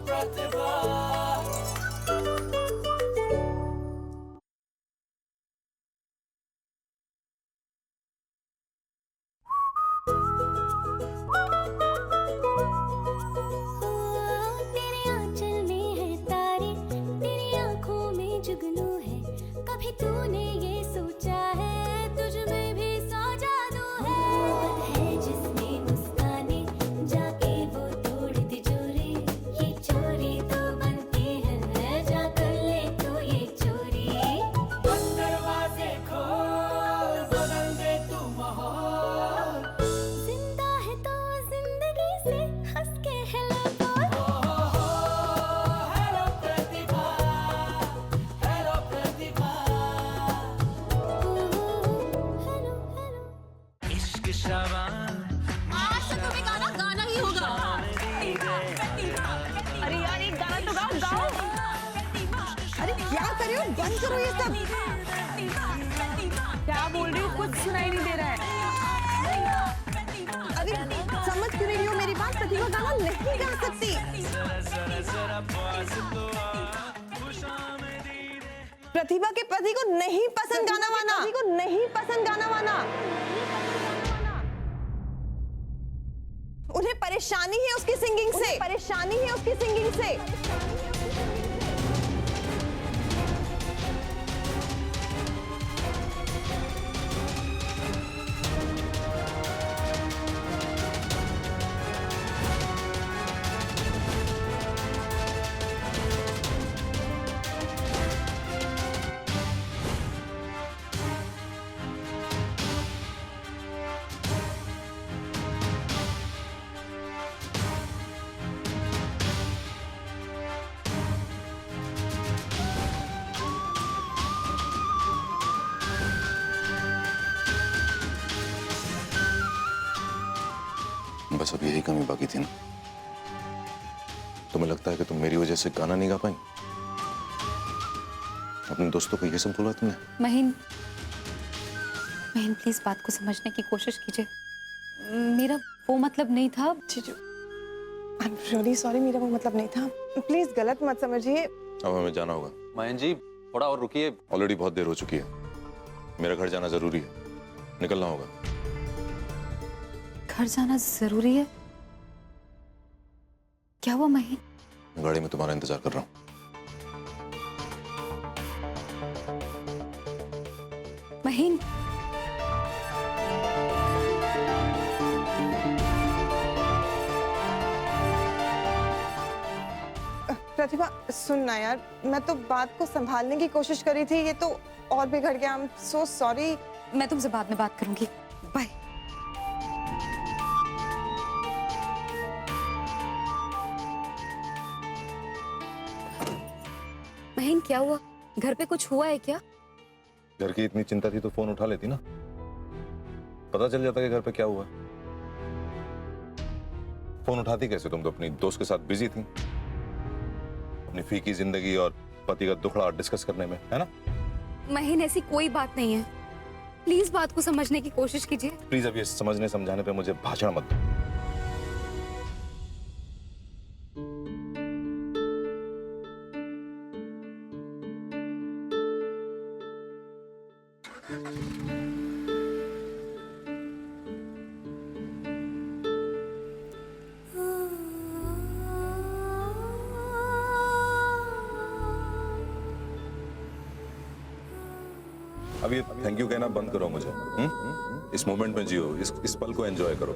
प्रतिभा। तेरे आंचल में है तारे, तेरी आंखों में जुगनू है। कभी तूने ये सोचा है तुझ में भी सौ जादू है। जिसने मुस्काने जाके वो तोड़ तिजोरी, ये चोरी तो बनती है जा कर ले तो ये चोरी। बंद दरवाजे खोल, बदल दे तू माहौल। जिंदा है तो जिंदगी से हंस के हेलो बोल। Hello Pratibha, hello Pratibha. Hello hello. इश्क शबान आज तो तुम्हें गाना गाना ही होगा। अरे यार एक गाना तो गाओ गाओ। अरे क्या कर रहे हो? बंद करो ये सब। क्या बोल रही हो? कुछ सुनाई नहीं दे रहा है। अरे समझ क्यों नहीं हो मेरी बात? प्रतिभा गाना नहीं गा सकती। प्रतिभा के पति को नहीं पसंद गाना वाना। को नहीं पसंद गाना वाना। उन्हें परेशानी है उसकी सिंगिंग से। परेशानी है उसकी सिंगिंग से। बस अब यही कमी बाकी थी ना। तुम्हें लगता है कि तुम मेरी वजह से गाना नहीं गा पाई? अपने दोस्तों को ये सब बोला तुमने? महीन प्लीज बात को समझने की कोशिश कीजिए। मेरा वो मतलब नहीं था। जीजू, आई एम रियली सॉरी, मेरा वो मतलब नहीं था। प्लीज गलत मत समझिए। अब हमें जाना होगा। मयंक जी थोड़ा और रुकिए। ऑलरेडी बहुत देर हो चुकी है। मेरा घर जाना जरूरी है, निकलना होगा। घर जाना जरूरी है? क्या हुआ महीन? गाड़ी में तुम्हारा इंतजार कर रहा हूँ। महीन प्रतिभा सुनना यार, मैं तो बात को संभालने की कोशिश करी थी, ये तो और बिगड़ गया। I am so sorry. मैं तुमसे बाद में बात करूंगी। बाय। महीन क्या हुआ? घर पे कुछ हुआ है क्या? घर की इतनी चिंता थी तो फोन उठा लेती ना, पता चल जाता कि घर पे क्या हुआ। फोन उठाती कैसे? तुम तो अपनी दोस्त के साथ बिजी थी, अपनी फीकी जिंदगी और पति का दुखड़ा डिस्कस करने में, है ना? महीन ऐसी कोई बात नहीं है। प्लीज बात को समझने की कोशिश कीजिए। प्लीज अब ये समझने समझाने पे मुझे भाषण मत दो। अब ये थैंक यू कहना बंद करो मुझे। इस मोमेंट में जियो, इस पल को एंजॉय करो।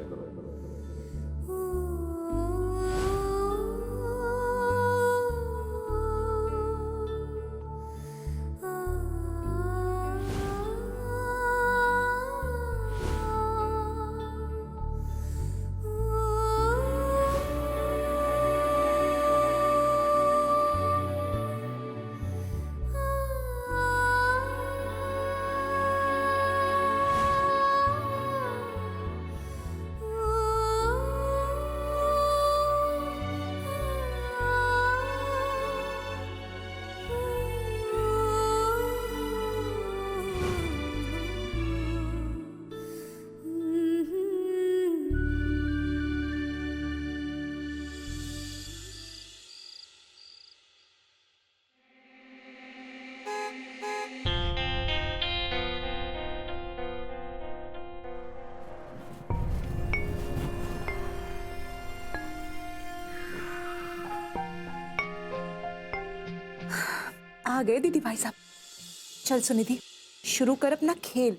आ गए दीदी भाई साहब। चल सुनिधि, शुरू कर अपना खेल।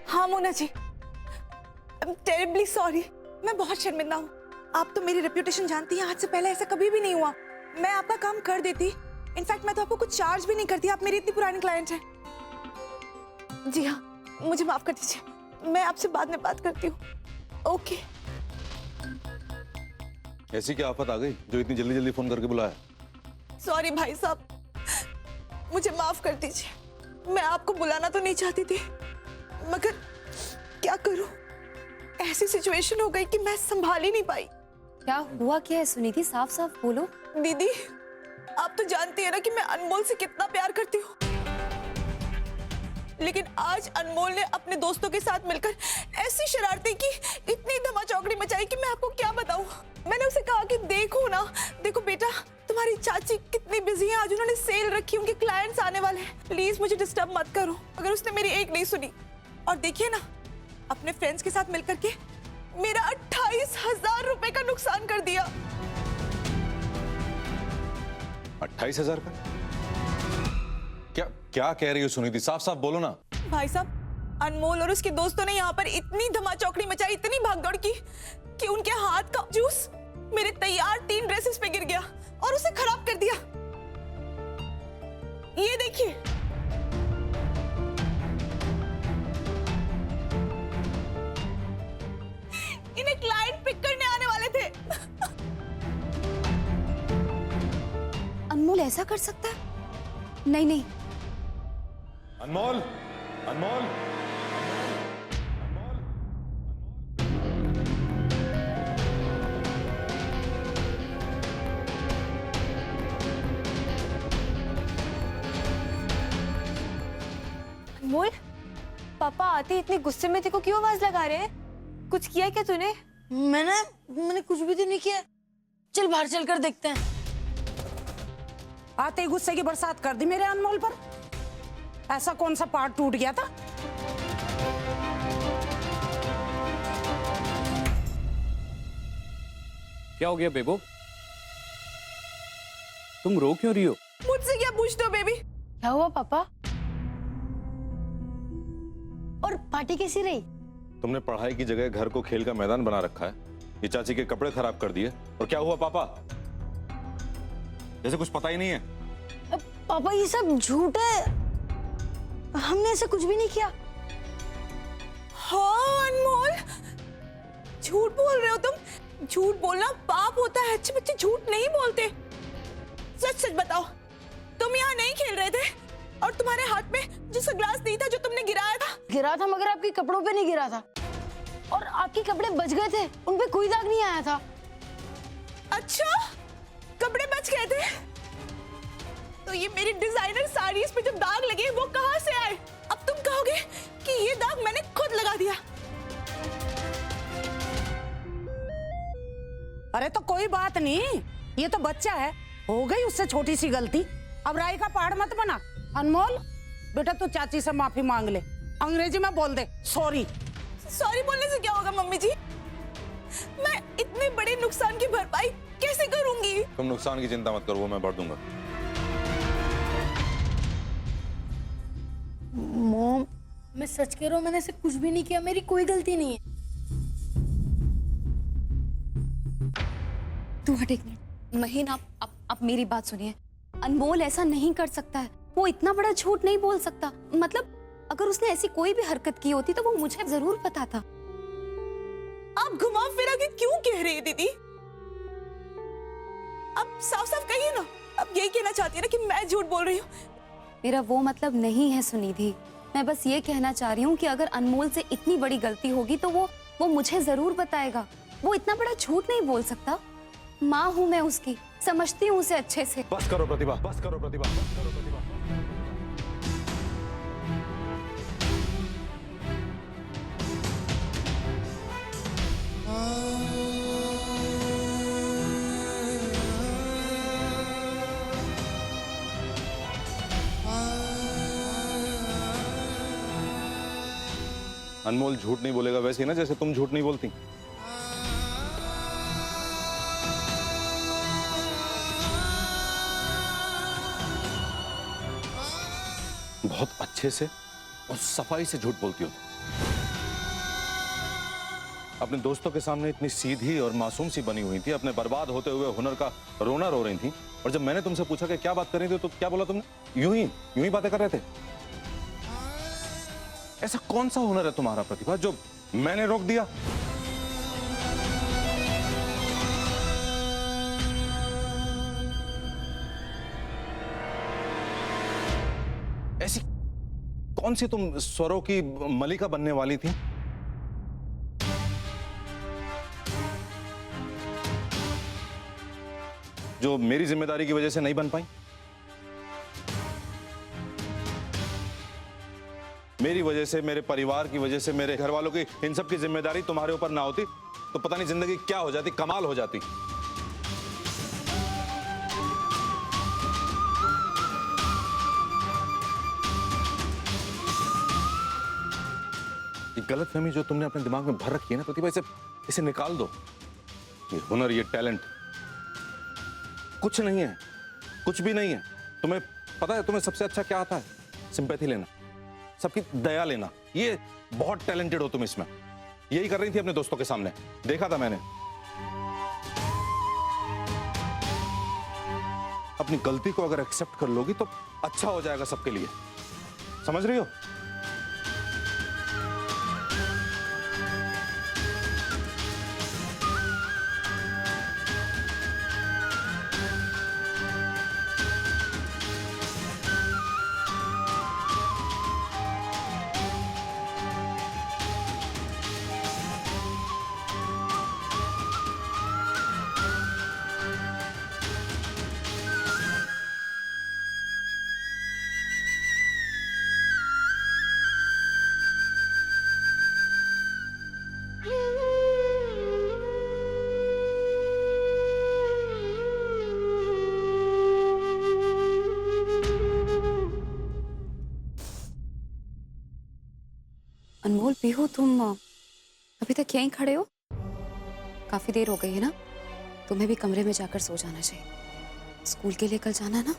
हाँ Mona ji, I'm terribly sorry। मैं बहुत शर्मिंदा हूँ। आप तो मेरी रेप्यूटेशन जानती हैं, आज से पहले ऐसा कभी भी नहीं हुआ। मैं आपका काम कर देती, इनफैक्ट मैं तो आपको कुछ चार्ज भी नहीं करती, आप मेरी इतनी पुरानी क्लाइंट हैं। जी हाँ, मुझे माफ कर दीजिए, मैं आपसे बाद में बात करती हूँ। ओके। ऐसी क्या आफत आ गई जो इतनी जल्दी जल्दी फोन करके बुलाया? सॉरी भाई साहब, मुझे माफ कर दीजिए। मैं आपको बुलाना तो नहीं चाहती थी, मगर क्या करूं, ऐसी सिचुएशन हो गई कि मैं संभाल ही नहीं पाई। क्या हुआ, क्या है सुनीति? साफ साफ बोलो। दीदी, आप तो जानती है ना कि मैं अनमोल से कितना प्यार करती हूँ, लेकिन आज अनमोल ने अपने दोस्तों के साथ मिलकर ऐसी शरारतें की, इतनी धमाचौकड़ी मचाई कि मैं आपको क्या बताऊं। मैंने उसे कहा कि देखो ना, देखो बेटा, तुम्हारी चाची कितनी बिजी है, आज उन्होंने सेल रखी, उनके क्लाइंट्स आने वाले हैं, प्लीज मुझे डिस्टर्ब मत करो। अगर उसने मेरी एक नहीं सुनी, और देखिए ना, अपने फ्रेंड्स के साथ मिलकर के मेरा 28,000 रुपए का नुकसान कर दिया। 28,000 का? क्या कह रही हो सुनीति? साफ साफ बोलो ना। भाई साहब, अनमोल और उसके दोस्तों ने यहाँ पर इतनी धमाचौकड़ी मचाई, इतनी भागदौड़ की कि उनके हाथ का जूस मेरे तैयार 3 ड्रेसेस पे गिर गया और उसे खराब कर दिया। ये देखिए। इन्हें क्लाइंट पिक करने आने वाले थे। अनमोल ऐसा कर सकता है? नहीं नहीं। अनमोल, अनमोल, अनमोल, पापा आते इतने गुस्से में तेको क्यों आवाज लगा रहे हैं? कुछ किया क्या तूने? मैंने कुछ भी तो नहीं किया। चल बाहर चलकर देखते हैं। आते ही गुस्से की बरसात कर दी मेरे अनमोल पर। ऐसा कौन सा पार्ट टूट गया था? क्या हो गया बेबो? तुम रो क्यों रही हो? मुझसे क्या पूछते हो बेबी? क्या हुआ पापा? और पार्टी कैसी रही? तुमने पढ़ाई की जगह घर को खेल का मैदान बना रखा है, ये चाची के कपड़े खराब कर दिए, और क्या हुआ पापा? जैसे कुछ पता ही नहीं है। पापा ये सब झूठ है, हमने ऐसा कुछ भी नहीं किया। हाँ अनमोल, झूठ बोल रहे हो तुम। झूठ बोलना पाप होता है, अच्छे बच्चे झूठ नहीं बोलते। सच सच बताओ, तुम यहाँ नहीं खेल रहे थे और तुम्हारे हाथ में जो सा ग्लास नहीं था जो तुमने गिराया था? गिरा था, मगर आपके कपड़ों पे नहीं गिरा था, और आपके कपड़े बच गए थे, उन पे कोई दाग नहीं आया था। अच्छा, कपड़े बच गए थे? तो ये मेरी डिजाइनर साड़ीज पे जब दाग लगे वो कहाँ से आए? अब तुम कहोगे कि ये दाग मैंने खुद लगा दिया। अरे तो कोई बात नहीं, ये तो बच्चा है, हो गई उससे छोटी सी गलती, अब राई का पहाड़ मत बना। अनमोल बेटा, तू चाची से माफी मांग ले, अंग्रेजी में बोल दे सॉरी। सॉरी बोलने से क्या होगा मम्मी जी? मैं इतने बड़े नुकसान की भरपाई कैसे करूंगी? तुम नुकसान की चिंता मत करो, वो मैं भर दूंगा। मॉम, मैं सच कह रहा हूँ, मैंने ऐसे कुछ भी नहीं किया, मेरी कोई गलती नहीं है। तू हट एक मिनट। महीन, आप मेरी बात सुनिए। अनमोल ऐसा नहीं कर सकता है, वो इतना बड़ा झूठ नहीं बोल सकता। मतलब अगर उसने ऐसी कोई भी हरकत की होती तो वो मुझे जरूर पता था। आप घुमा फिरा के क्यों कह रही है दीदी? अब साफ साफ कहिए ना, अब यही कहना चाहती है ना कि मैं झूठ बोल रही हूँ? मेरा वो मतलब नहीं है सुनिधि, मैं बस ये कहना चाह रही हूँ कि अगर अनमोल से इतनी बड़ी गलती होगी तो वो मुझे जरूर बताएगा। वो इतना बड़ा झूठ नहीं बोल सकता। माँ हूँ मैं उसकी, समझती हूँ उसे अच्छे से। बस करो प्रतिभा, बस करो प्रतिभा, बस करो प्रतिभा। आ अनमोल झूठ नहीं बोलेगा वैसे ही ना जैसे तुम झूठ नहीं बोलती। बहुत अच्छे से और सफाई से झूठ बोलती हो तुम। अपने दोस्तों के सामने इतनी सीधी और मासूम सी बनी हुई थी, अपने बर्बाद होते हुए हुनर का रोना रो रही थी, और जब मैंने तुमसे पूछा कि क्या बात कर रही थी तो क्या बोला तुमने? यूं ही बातें कर रहे थे। ऐसा कौन सा हुनर है तुम्हारा प्रतिभा जो मैंने रोक दिया? ऐसी कौन सी तुम स्वरों की मलिका बनने वाली थी? जो मेरी जिम्मेदारी की वजह से नहीं बन पाई? मेरी वजह से, मेरे परिवार की वजह से, मेरे घर वालों की, इन सब की जिम्मेदारी तुम्हारे ऊपर ना होती तो पता नहीं जिंदगी क्या हो जाती, कमाल हो जाती। ये गलतफहमी जो तुमने अपने दिमाग में भर रखी है ना प्रतिभा, इसे निकाल दो। ये हुनर, ये टैलेंट कुछ नहीं है, कुछ भी नहीं है। तुम्हें पता है तुम्हें सबसे अच्छा क्या आता है? सिंपैथी लेना, सबकी दया लेना। ये बहुत टैलेंटेड हो तुम इसमें। यही कर रही थी अपने दोस्तों के सामने, देखा था मैंने। अपनी गलती को अगर एक्सेप्ट कर लोगी तो अच्छा हो जाएगा सबके लिए, समझ रही हो? अनमोल, पीहू, तुम अभी तक यहीं खड़े हो? काफी देर हो गई है ना, तुम्हें भी कमरे में जाकर सो जाना चाहिए। स्कूल के लिए कल जाना ना,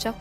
जाओ।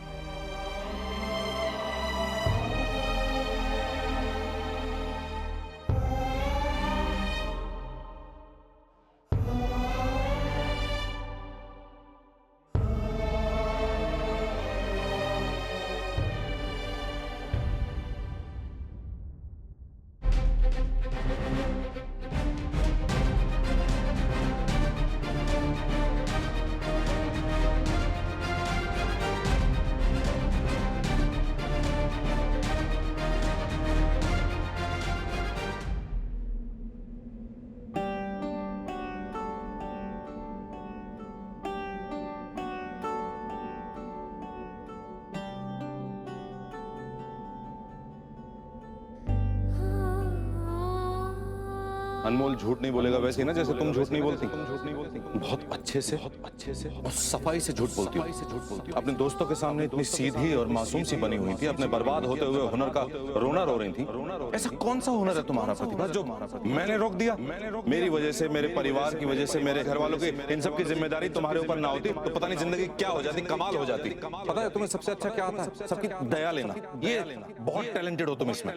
अनमोल झूठ नहीं बोलेगा वैसे ही ना जैसे तुम झूठ नहीं बोलती। बहुत अच्छे से और सफाई से झूठ बोलती हो। अपने दोस्तों के सामने इतनी सीधी और मासूम सी बनी हुई थी, अपने बर्बाद होते हुए हुनर का रोना रो रही थी। ऐसा कौन सा हुनर है तुम्हारा प्रतिभा जो मैंने रोक दिया? मेरी वजह से, मेरे परिवार की वजह से, मेरे घर वालों की, इन सब की जिम्मेदारी तुम्हारे ऊपर ना होती तो पता नहीं जिंदगी क्या हो जाती, कमाल हो जाती। पता है तुम्हें सबसे अच्छा क्या आता है? सबकी दया लेना। ये बहुत टैलेंटेड हो तुम इसमें।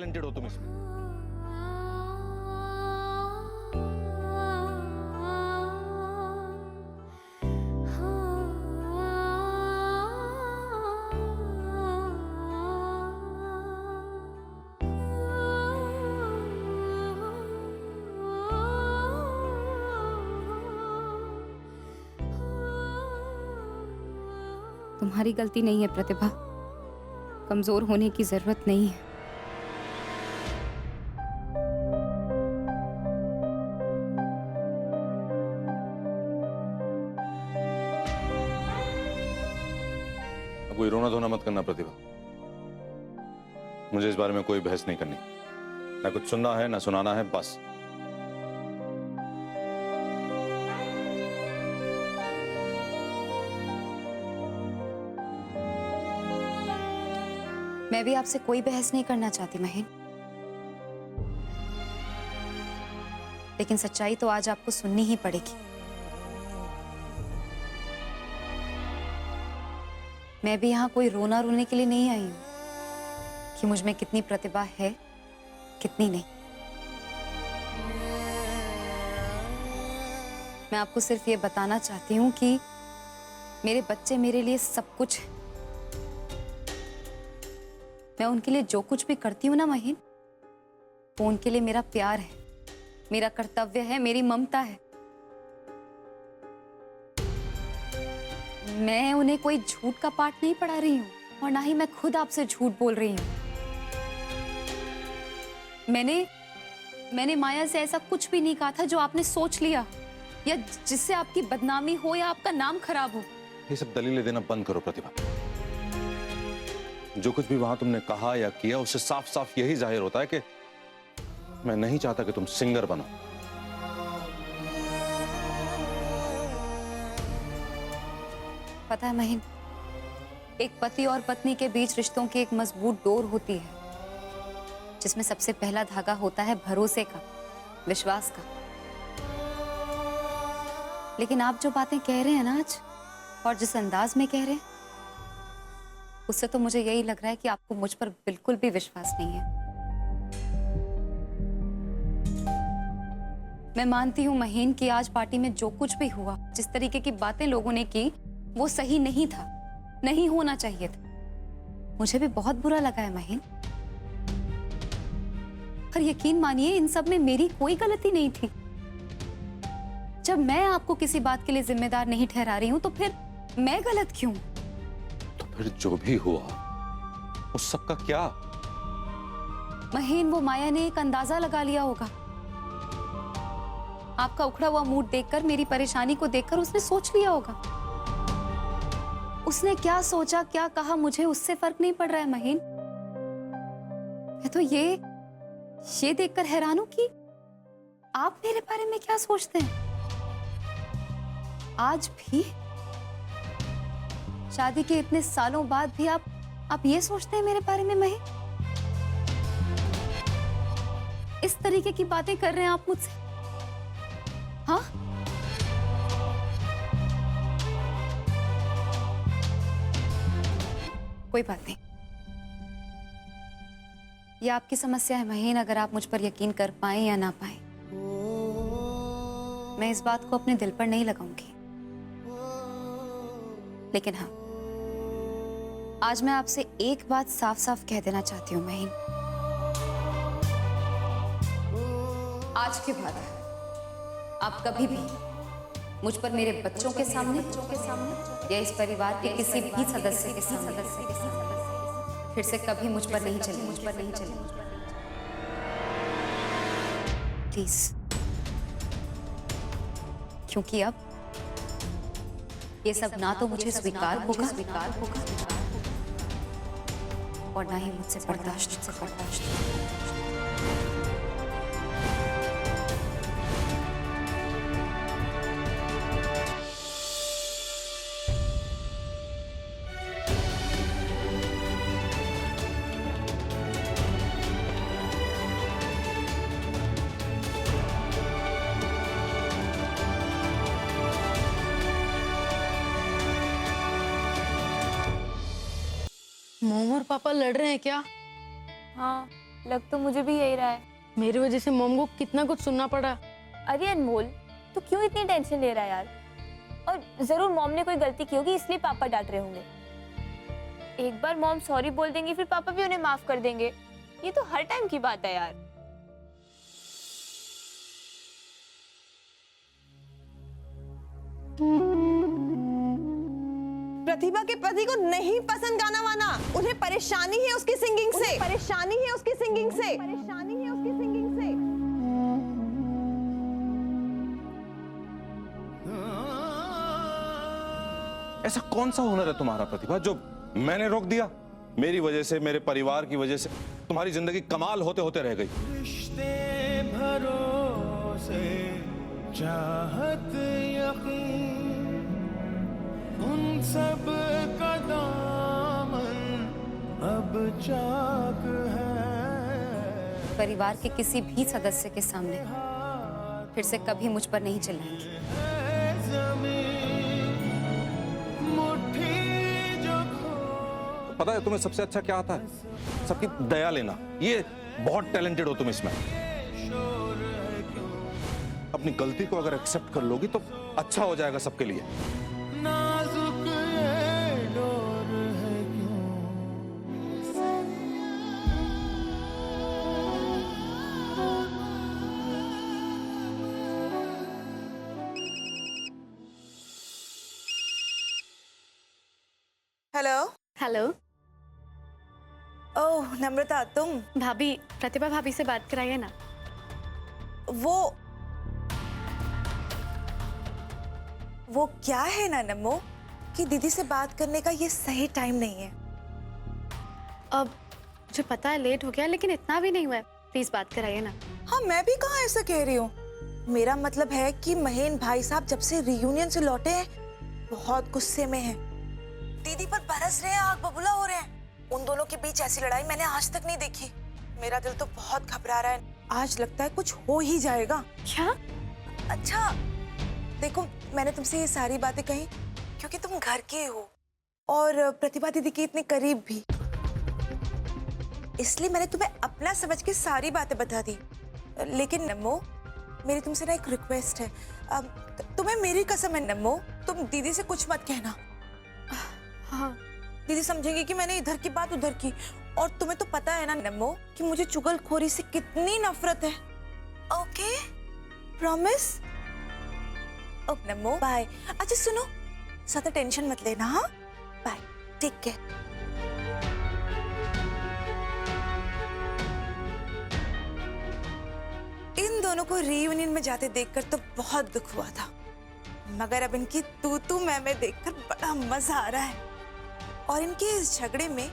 तुम्हारी गलती नहीं है प्रतिभा, कमजोर होने की जरूरत नहीं है। कोई रोना धोना मत करना प्रतिभा। मुझे इस बारे में कोई बहस नहीं करनी, ना कुछ सुनना है ना सुनाना है, बस। मैं भी आपसे कोई बहस नहीं करना चाहती महीन। लेकिन सच्चाई तो आज आपको सुननी ही पड़ेगी। मैं भी यहाँ कोई रोना रोने के लिए नहीं आई हूँ कि मुझ में कितनी प्रतिभा है, कितनी नहीं। मैं आपको सिर्फ ये बताना चाहती हूँ कि मेरे बच्चे मेरे लिए सब कुछ है। मैं उनके लिए जो कुछ भी करती हूँ ना महीन, वो उनके लिए मेरा प्यार है, मेरा कर्तव्य है, मेरी ममता है। मैं उन्हें कोई झूठ का पाठ नहीं पढ़ा रही हूँ और ना ही मैं खुद आपसे झूठ बोल रही हूँ। मैंने माया से ऐसा कुछ भी नहीं कहा था जो आपने सोच लिया या जिससे आपकी बदनामी हो या आपका नाम खराब हो। ये सब दलीलें देना बंद करो प्रतिभा। जो कुछ भी वहां तुमने कहा या किया उससे साफ साफ यही जाहिर होता है कि मैं नहीं चाहता कि तुम सिंगर बनो। पता है महीन, एक पति और पत्नी के बीच रिश्तों की एक मजबूत डोर होती है जिसमें सबसे पहला धागा होता है भरोसे का, विश्वास का। लेकिन आप जो बातें कह रहे हैं ना आज और जिस अंदाज में कह रहे हैं, उससे तो मुझे यही लग रहा है कि आपको मुझ पर बिल्कुल भी विश्वास नहीं है। मैं मानती हूं महीन कि आज पार्टी में जो कुछ भी हुआ, जिस तरीके की बातें लोगों ने की, वो सही नहीं था, नहीं होना चाहिए था। मुझे भी बहुत बुरा लगा है महीन, पर यकीन मानिए इन सब में मेरी कोई गलती नहीं थी। जब मैं आपको किसी बात के लिए जिम्मेदार नहीं ठहरा रही हूं तो फिर मैं गलत क्यों? तो फिर जो भी हुआ उस सब का क्या? महीन, वो माया ने एक अंदाजा लगा लिया होगा। आपका उखड़ा हुआ मूड देखकर, मेरी परेशानी को देखकर उसने सोच लिया होगा। उसने क्या सोचा, क्या कहा, मुझे उससे फर्क नहीं पड़ रहा है महीन। मैं तो ये देखकर हैरान हूं कि आप मेरे बारे में क्या सोचते हैं। आज भी, शादी के इतने सालों बाद भी आप ये सोचते हैं मेरे बारे में महीन? इस तरीके की बातें कर रहे हैं आप मुझसे? हाँ, कोई बात नहीं, ये आपकी समस्या है महीन। अगर आप मुझ पर यकीन कर पाए या ना पाए, मैं इस बात को अपने दिल पर नहीं लगाऊंगी। लेकिन हाँ, आज मैं आपसे एक बात साफ साफ कह देना चाहती हूँ महीन। आज के बाद आप कभी भी मुझ पर मेरे बच्चों के सामने या इस परिवार के किसी भी सदस्य के सामने फिर से कभी मुझ पर नहीं चले। प्लीज, क्योंकि अब ये सब ना तो मुझे स्वीकार होगा और ना ही मुझसे बर्दाश्त। मॉम और पापा लड़ रहे हैं क्या? हाँ, लग तो मुझे भी यही रहा है। मेरी वजह से मॉम को कितना कुछ सुनना पड़ा। अरे अनमोल, तू क्यों इतनी टेंशन ले रहा है यार? और जरूर मॉम ने कोई गलती की होगी, इसलिए पापा डांट रहे होंगे। एक बार मॉम सॉरी बोल देंगी, फिर पापा भी उन्हें माफ कर देंगे। ये तो हर टाइम की बात है यार। प्रतिभा के पति को नहीं पसंद गाना वाना, उन्हें परेशानी है उसकी सिंगिंग से। ऐसा कौन सा हुनर है तुम्हारा प्रतिभा जो मैंने रोक दिया? मेरी वजह से, मेरे परिवार की वजह से तुम्हारी जिंदगी कमाल होते होते रह गई। रिश्ते भरोसे, चाहत, यकीन, उन सब का दामन अब चाक है। परिवार के किसी भी सदस्य के सामने फिर से कभी मुझ पर नहीं चिल्लाएंगी। पता है तुम्हें सबसे अच्छा क्या आता है? सबकी दया लेना। ये बहुत टैलेंटेड हो तुम इसमें। अपनी गलती को अगर एक्सेप्ट कर लोगी तो अच्छा हो जाएगा सबके लिए। नाजुक ये डोर है क्यों? हेलो। हेलो ओह नम्रता, तुम? भाभी, प्रतिभा भाभी से बात कराइए ना। वो क्या है ना नमो कि दीदी से बात करने का ये सही टाइम नहीं है। अब मुझे पता है लेट हो गया, लेकिन इतना भी नहीं हुआ है। प्लीज बात कराइए ना। हाँ, मैं भी कहाँ ऐसा कह रही हूँ। मेरा मतलब है कि महेन भाई साहब जब से रियूनियन से लौटे हैं बहुत गुस्से में हैं। दीदी पर बरस रहे हैं, आग बबूला हो रहे हैं। उन दोनों के बीच ऐसी लड़ाई मैंने आज तक नहीं देखी। मेरा दिल तो बहुत घबरा रहा है। आज लगता है कुछ हो ही जाएगा। क्या? अच्छा देखो, मैंने तुमसे ये सारी बातें कही क्योंकि तुम घर के हो और प्रतिभा दीदी के इतने करीब भी, इसलिए मैंने तुम्हें अपना समझ के सारी बातें बता दी। लेकिन नमो, मेरी तुमसे ना एक रिक्वेस्ट है। तुम्हें मेरी कसम है नमो, तुम दीदी से कुछ मत कहना। हाँ। दीदी समझेंगे कि मैंने इधर की बात उधर की, और तुम्हें तो पता है ना नमो कि मुझे चुगलखोरी से कितनी नफरत है। Okay, promise? ओके नमो, बाय। अच्छा सुनो, ज्यादा टेंशन मत लेना। हाँ, बाय, टेक केयर। इन दोनों को रीयूनियन में जाते देखकर तो बहुत दुख हुआ था, मगर अब इनकी तू मैं देखकर बड़ा मजा आ रहा है। और इनके इस झगड़े में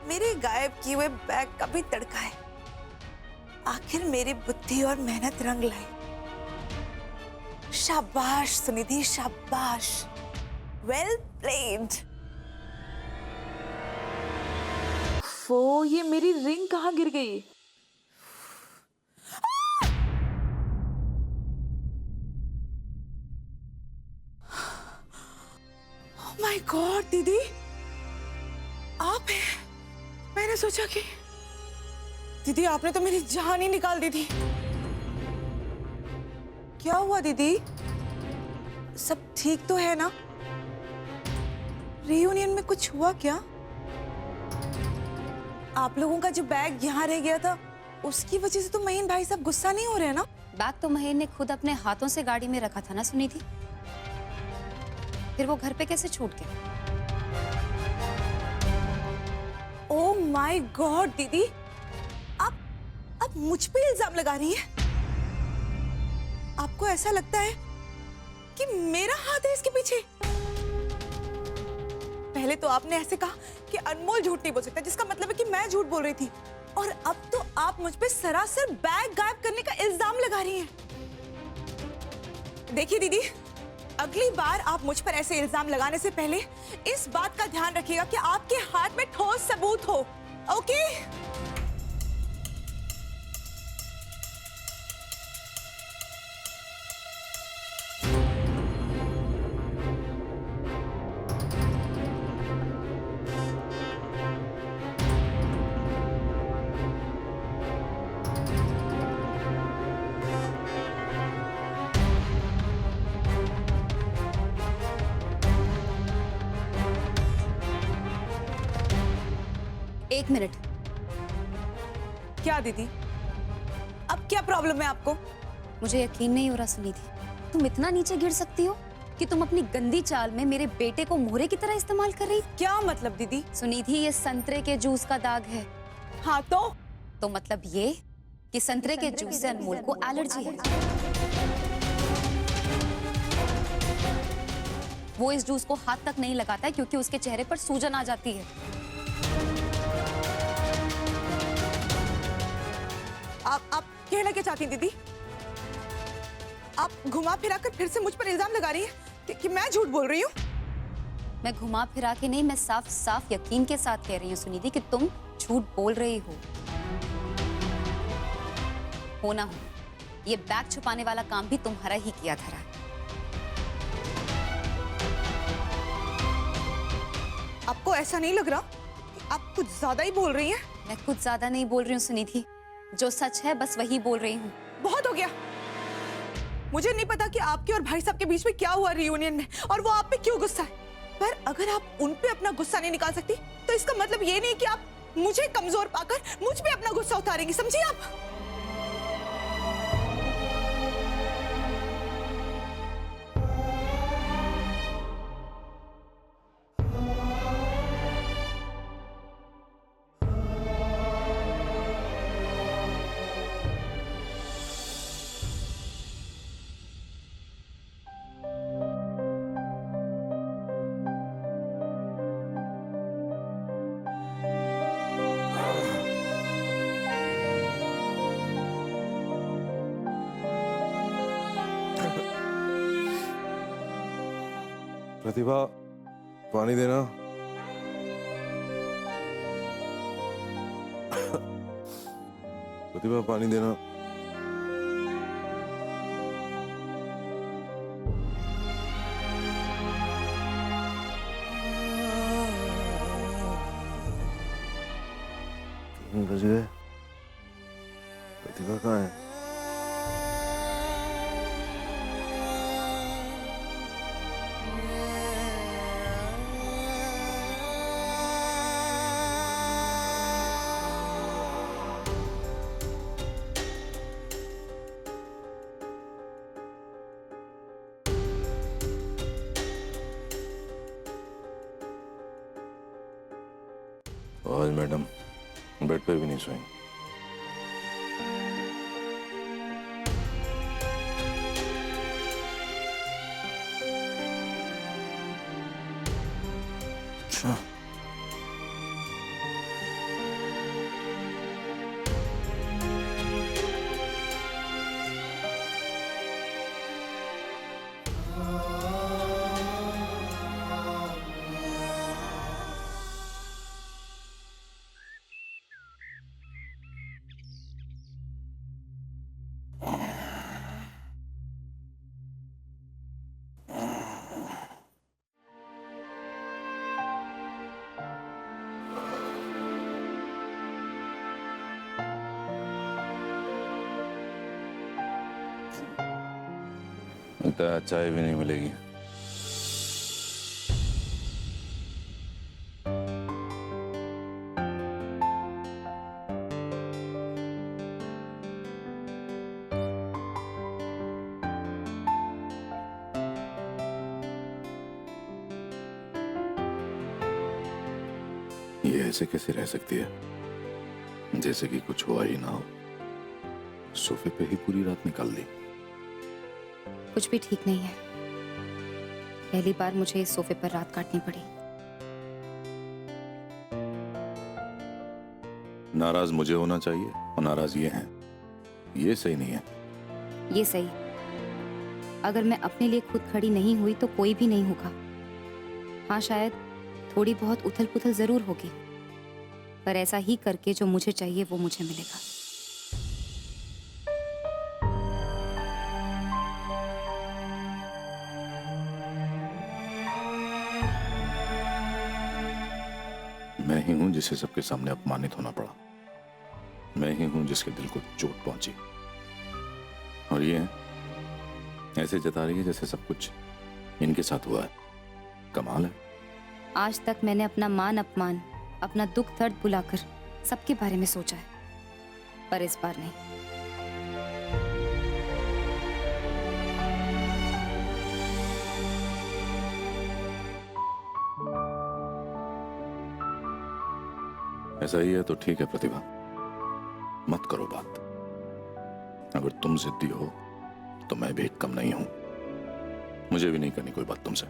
मेरे गायब किए हुए बैग का भी तड़का है। आखिर मेरी बुद्धि और मेहनत रंग लाई। शाबाश सुनिधि, शाबाश, वेल प्लेड। वो ये मेरी रिंग कहाँ गिर गई? माय गॉड दीदी, आप हैं। मैंने सोचा कि दीदी आपने तो मेरी जान ही निकाल दी थी। क्या हुआ दीदी, सब ठीक तो है ना? रियूनियन में कुछ हुआ क्या? आप लोगों का जो बैग यहाँ रह गया था उसकी वजह से तो महीन भाई साहब गुस्सा नहीं हो रहे हैं ना? बैग तो महेन ने खुद अपने हाथों से गाड़ी में रखा था ना सुनिधि, फिर वो घर पे कैसे छूट गया? ओह माय गॉड दीदी, आप मुझ पे इल्जाम लगा रही हैं? आपको ऐसा लगता है कि मेरा हाथ है इसके पीछे? पहले तो आपने ऐसे कहा कि अनमोल झूठ नहीं बोल सकता, जिसका मतलब है कि मैं झूठ बोल रही थी, और अब तो आप मुझ पे सरासर बैग गायब करने का इल्जाम लगा रही हैं। देखिए दीदी, अगली बार आप मुझ पर ऐसे इल्जाम लगाने से पहले इस बात का ध्यान रखिएगा कि आपके हाथ में ठोस सबूत हो। ओके? एक मिनट। क्या दीदी, अब क्या प्रॉब्लम है आपको? मुझे यकीन नहीं हो रहा सुनिधि, तुम इतना नीचे गिर सकती हो कि तुम अपनी गंदी चाल में मेरे बेटे को मोहरे की तरह इस्तेमाल कर रही? क्या मतलब दीदी? सुनिधि, ये संतरे के जूस का दाग है। हाँ तो मतलब ये कि संतरे के जूस से अनमोल को एलर्जी है। वो इस जूस को हाथ तक नहीं लगाता है क्योंकि उसके चेहरे पर सूजन आ जाती है। आप कहना क्या चाहती हैं दीदी? आप घुमा फिरा कर फिर से मुझ पर इल्जाम लगा रही हैं कि मैं झूठ बोल रही हूँ? मैं घुमा फिरा के नहीं, मैं साफ साफ यकीन के साथ कह रही हूँ सुनिधि कि तुम झूठ बोल रही हो ना हो, ये बैग छुपाने वाला काम भी तुम्हारा ही किया धरा है। आपको ऐसा नहीं लग रहा कि आप कुछ ज्यादा ही बोल रही हैं? मैं कुछ ज्यादा नहीं बोल रही हूँ सुनिधि, जो सच है बस वही बोल रही हूँ। बहुत हो गया। मुझे नहीं पता कि आपके और भाई साहब के बीच में क्या हुआ रियूनियन में और वो आप पे क्यों गुस्सा है, पर अगर आप उन पे अपना गुस्सा नहीं निकाल सकती तो इसका मतलब ये नहीं कि आप मुझे कमजोर पाकर मुझ पे अपना गुस्सा उतारेंगी, समझिए आप? प्रतिभा, पानी देना। प्रतिभा, पानी देना। बज गए। प्रतिभा कहाँ है? आज मैडम बेड पे भी नहीं सोएंगे। अच्छा, लगता है चाय भी नहीं मिलेगी। ये ऐसे कैसे रह सकती है जैसे कि कुछ हुआ ही ना हो। सोफे पे ही पूरी रात निकाल दी। कुछ भी ठीक नहीं है। पहली बार मुझे इस सोफे पर रात काटनी पड़ी। नाराज मुझे होना चाहिए और नाराज ये हैं। ये सही नहीं है। ये सही। अगर मैं अपने लिए खुद खड़ी नहीं हुई तो कोई भी नहीं होगा। हाँ, शायद थोड़ी बहुत उथल पुथल जरूर होगी, पर ऐसा ही करके जो मुझे चाहिए वो मुझे मिलेगा। मैं ही हूं जिसे सबके सामने अपमानित होना पड़ा। मैं ही हूं जिसके दिल को चोट पहुंची। और ये ऐसे जता रही है जैसे सब कुछ इनके साथ हुआ है। कमाल है। आज तक मैंने अपना मान अपमान, अपना दुख दर्द बुलाकर सबके बारे में सोचा है, पर इस बार नहीं। ऐसा ही है तो ठीक है प्रतिभा, मत करो बात। अगर तुम जिद्दी हो तो मैं भी कम नहीं हूं। मुझे भी नहीं करनी कोई बात तुमसे।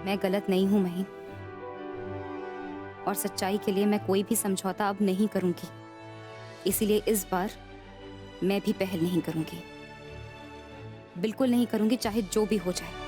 मैं गलत नहीं हूं महीन, और सच्चाई के लिए मैं कोई भी समझौता अब नहीं करूंगी। इसीलिए इस बार मैं भी पहल नहीं करूंगी, बिल्कुल नहीं करूंगी, चाहे जो भी हो जाए।